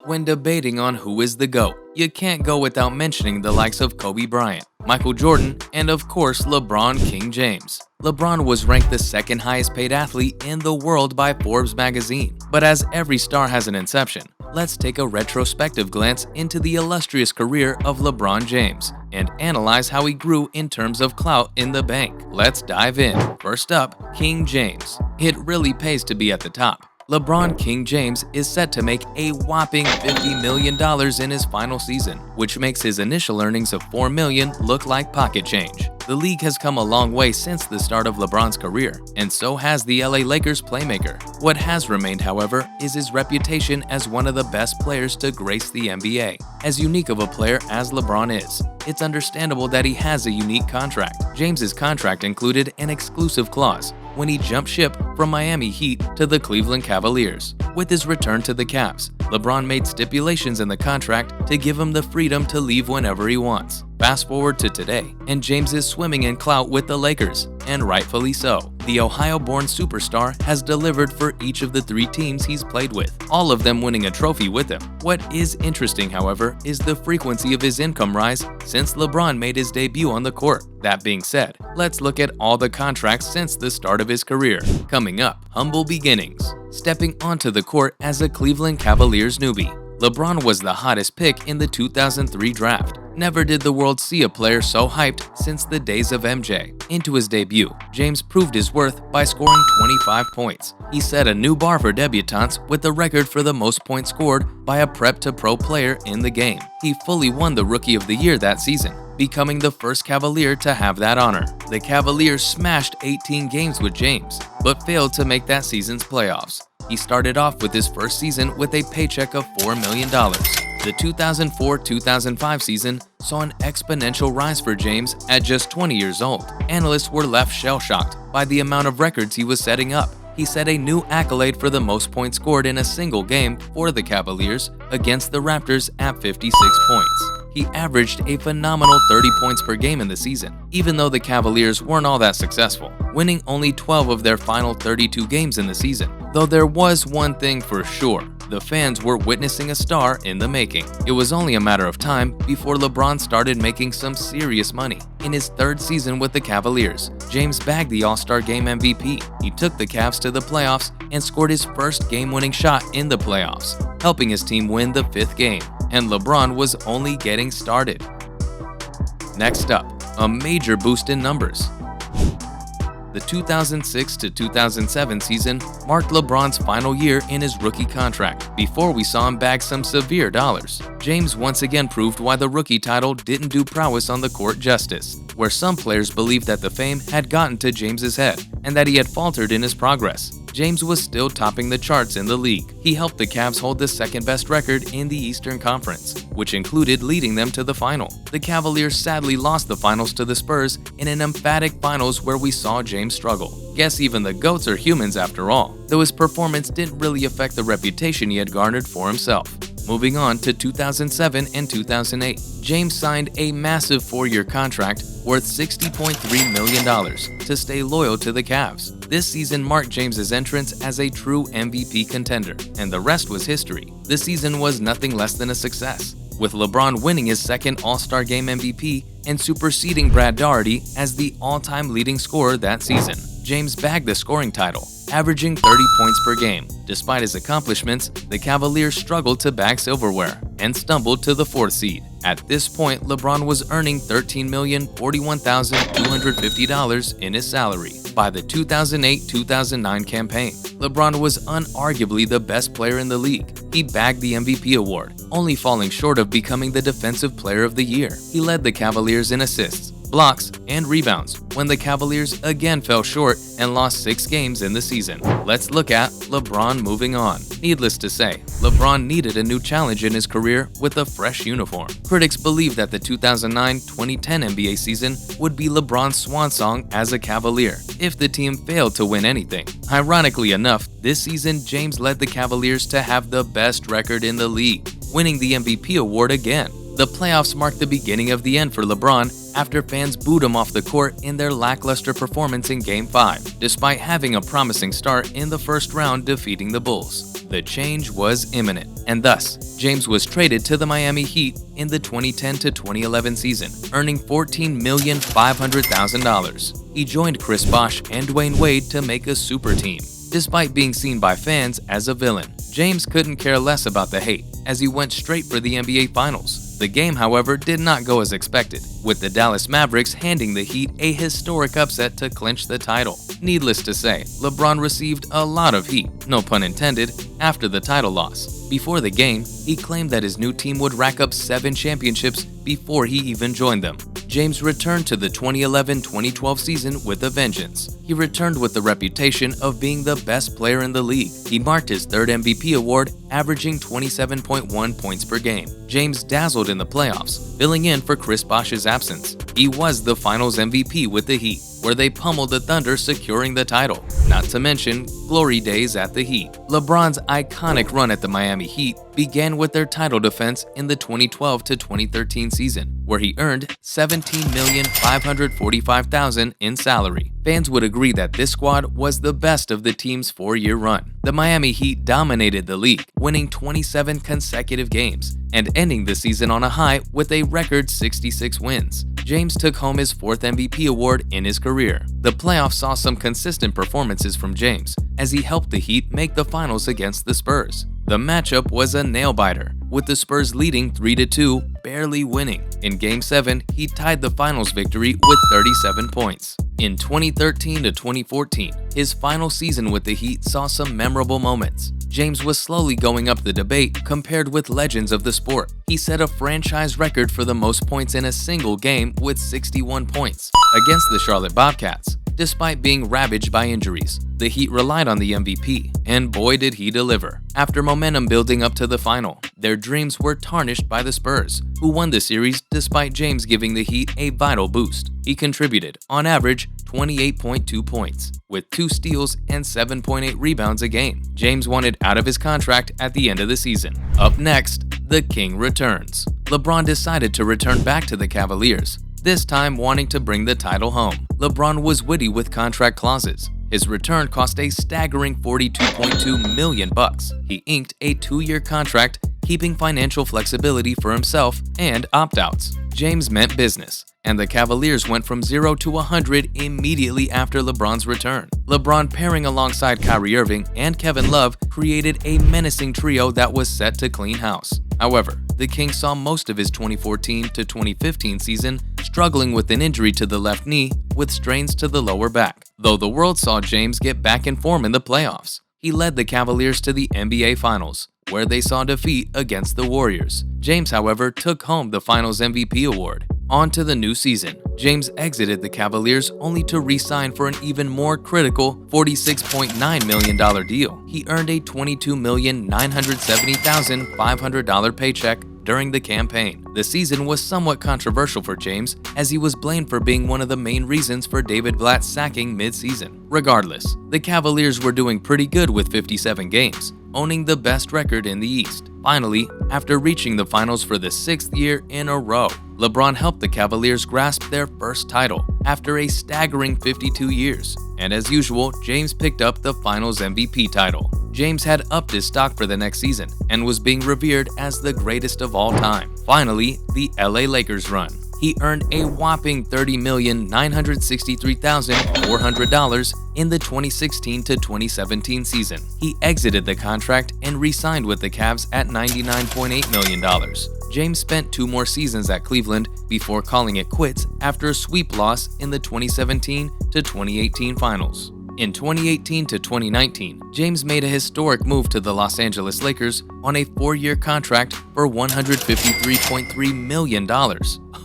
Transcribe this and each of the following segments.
When debating on who is the GOAT, you can't go without mentioning the likes of Kobe Bryant, Michael Jordan, and of course LeBron King James. LeBron was ranked the second highest paid athlete in the world by Forbes magazine. But as every star has an inception, let's take a retrospective glance into the illustrious career of LeBron James and analyze how he grew in terms of clout in the bank. Let's dive in. First up, King James. It really pays to be at the top. LeBron King James is set to make a whopping $50 million in his final season, which makes his initial earnings of $4 million look like pocket change. The league has come a long way since the start of LeBron's career, and so has the LA Lakers playmaker. What has remained, however, is his reputation as one of the best players to grace the NBA. As unique of a player as LeBron is, it's understandable that he has a unique contract. James's contract included an exclusive clause when he jumped ship from Miami Heat to the Cleveland Cavaliers. With his return to the Cavs, LeBron made stipulations in the contract to give him the freedom to leave whenever he wants. Fast forward to today, and James is swimming in clout with the Lakers, and rightfully so. The Ohio-born superstar has delivered for each of the 3 teams he's played with, all of them winning a trophy with him. What is interesting, however, is the frequency of his income rise since LeBron made his debut on the court. That being said, let's look at all the contracts since the start of his career. Coming up, humble beginnings. Stepping onto the court as a Cleveland Cavaliers newbie, LeBron was the hottest pick in the 2003 draft. Never did the world see a player so hyped since the days of MJ. Into his debut, James proved his worth by scoring 25 points. He set a new bar for debutantes with the record for the most points scored by a prep-to-pro player in the game. He fully won the Rookie of the Year that season, becoming the first Cavalier to have that honor. The Cavaliers smashed 18 games with James, but failed to make that season's playoffs. He started off with his first season with a paycheck of $4 million. The 2004-2005 season saw an exponential rise for James at just 20 years old. Analysts were left shell-shocked by the amount of records he was setting up. He set a new accolade for the most points scored in a single game for the Cavaliers against the Raptors at 56 points. He averaged a phenomenal 30 points per game in the season, even though the Cavaliers weren't all that successful, winning only 12 of their final 32 games in the season. Though there was one thing for sure, the fans were witnessing a star in the making. It was only a matter of time before LeBron started making some serious money. In his 3rd season with the Cavaliers, James bagged the All-Star Game MVP. He took the Cavs to the playoffs and scored his first game-winning shot in the playoffs, helping his team win the 5th game. And LeBron was only getting started. Next up, a major boost in numbers. The 2006-2007 season marked LeBron's final year in his rookie contract before we saw him bag some severe dollars. James once again proved why the rookie title didn't do prowess on the court justice, where some players believed that the fame had gotten to James's head and that he had faltered in his progress. James was still topping the charts in the league. He helped the Cavs hold the second-best record in the Eastern Conference, which included leading them to the final. The Cavaliers sadly lost the finals to the Spurs in an emphatic finals where we saw James struggle. Guess even the GOATs are humans after all, though his performance didn't really affect the reputation he had garnered for himself. Moving on to 2007 and 2008, James signed a massive 4-year contract worth $60.3 million to stay loyal to the Cavs. This season marked James's entrance as a true MVP contender, and the rest was history. The season was nothing less than a success, with LeBron winning his 2nd All-Star Game MVP and superseding Brad Daugherty as the all-time leading scorer that season. James bagged the scoring title, averaging 30 points per game. Despite his accomplishments, the Cavaliers struggled to bag silverware and stumbled to the 4th seed. At this point, LeBron was earning $13,041,250 in his salary. By the 2008-2009 campaign, LeBron was unarguably the best player in the league. He bagged the MVP award, only falling short of becoming the Defensive Player of the Year. He led the Cavaliers in assists, blocks, and rebounds when the Cavaliers again fell short and lost 6 games in the season. Let's look at LeBron moving on. Needless to say, LeBron needed a new challenge in his career with a fresh uniform. Critics believe that the 2009-2010 NBA season would be LeBron's swan song as a Cavalier if the team failed to win anything. Ironically enough, this season James led the Cavaliers to have the best record in the league, winning the MVP award again. The playoffs marked the beginning of the end for LeBron after fans booed him off the court in their lackluster performance in Game 5, despite having a promising start in the first round defeating the Bulls. The change was imminent, and thus, James was traded to the Miami Heat in the 2010 to 2011 season, earning $14,500,000. He joined Chris Bosh and Dwayne Wade to make a super team. Despite being seen by fans as a villain, James couldn't care less about the hate, as he went straight for the NBA Finals. The game, however, did not go as expected, with the Dallas Mavericks handing the Heat a historic upset to clinch the title. Needless to say, LeBron received a lot of heat, no pun intended, after the title loss. Before the game, he claimed that his new team would rack up 7 championships before he even joined them. James returned to the 2011-2012 season with a vengeance. He returned with the reputation of being the best player in the league. He marked his 3rd MVP award, averaging 27.1 points per game. James dazzled in the playoffs, filling in for Chris Bosh's absence. He was the Finals MVP with the Heat, where they pummeled the Thunder, securing the title. Not to mention glory days at the Heat. LeBron's iconic run at the Miami Heat began with their title defense in the 2012 to 2013 season, where he earned $17,545,000 in salary. Fans would agree that this squad was the best of the team's 4-year run. The Miami Heat dominated the league, winning 27 consecutive games and ending the season on a high with a record 66 wins. James took home his 4th MVP award in his career. The playoffs saw some consistent performances from James, as he helped the Heat make the finals against the Spurs. The matchup was a nail-biter, with the Spurs leading 3-2, barely winning. In Game 7, he tied the finals victory with 37 points. In 2013 to 2014, his final season with the Heat saw some memorable moments. James was slowly going up the debate compared with legends of the sport. He set a franchise record for the most points in a single game with 61 points against the Charlotte Bobcats. Despite being ravaged by injuries, the Heat relied on the MVP, and boy did he deliver. After momentum building up to the final, their dreams were tarnished by the Spurs, who won the series despite James giving the Heat a vital boost. He contributed, on average, 28.2 points, with 2 steals and 7.8 rebounds a game. James wanted out of his contract at the end of the season. Up next, the King returns. LeBron decided to return back to the Cavaliers, this time wanting to bring the title home. LeBron was witty with contract clauses. His return cost a staggering $42.2 million. He inked a 2-year contract, keeping financial flexibility for himself and opt-outs. James meant business, and the Cavaliers went from 0 to 100 immediately after LeBron's return. LeBron, pairing alongside Kyrie Irving and Kevin Love, created a menacing trio that was set to clean house. However, the King saw most of his 2014 to 2015 season struggling with an injury to the left knee with strains to the lower back, though the world saw James get back in form in the playoffs. He led the Cavaliers to the NBA Finals, where they saw defeat against the Warriors. James, however, took home the Finals MVP award. On to the new season, James exited the Cavaliers only to re-sign for an even more critical $46.9 million deal. He earned a $22,970,500 paycheck during the campaign. The season was somewhat controversial for James, as he was blamed for being one of the main reasons for David Blatt's sacking mid-season. Regardless, the Cavaliers were doing pretty good with 57 games, owning the best record in the East. Finally, after reaching the finals for the 6th year in a row, LeBron helped the Cavaliers grasp their first title after a staggering 52 years. And as usual, James picked up the Finals MVP title. James had upped his stock for the next season and was being revered as the greatest of all time. Finally, the LA Lakers run. He earned a whopping $30,963,400 in the 2016 to 2017 season. He exited the contract and re-signed with the Cavs at $99.8 million. James spent 2 more seasons at Cleveland before calling it quits after a sweep loss in the 2017 to 2018 finals. In 2018 to 2019, James made a historic move to the Los Angeles Lakers on a 4-year contract for $153.3 million.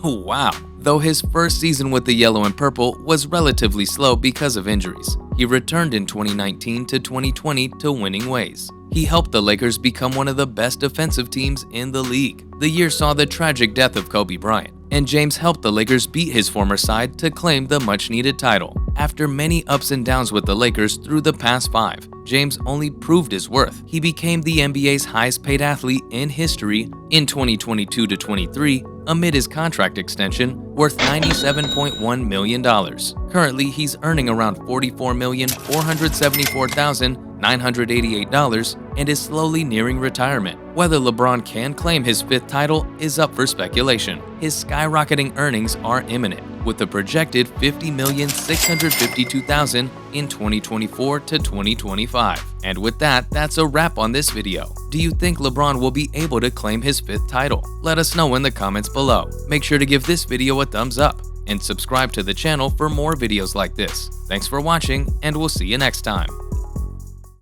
Oh, wow! Though his first season with the Yellow and Purple was relatively slow because of injuries, he returned in 2019 to 2020 to winning ways. He helped the Lakers become one of the best defensive teams in the league. The year saw the tragic death of Kobe Bryant, and James helped the Lakers beat his former side to claim the much-needed title. After many ups and downs with the Lakers through the past 5, James only proved his worth. He became the NBA's highest-paid athlete in history in 2022 to 23, amid his contract extension, worth $97.1 million. Currently, he's earning around $44,474,000 $988, and is slowly nearing retirement. Whether LeBron can claim his fifth title is up for speculation. His skyrocketing earnings are imminent, with a projected $50,652,000 in 2024 to 2025. And with that, that's a wrap on this video. Do you think LeBron will be able to claim his fifth title? Let us know in the comments below. Make sure to give this video a thumbs up and subscribe to the channel for more videos like this. Thanks for watching, and we'll see you next time.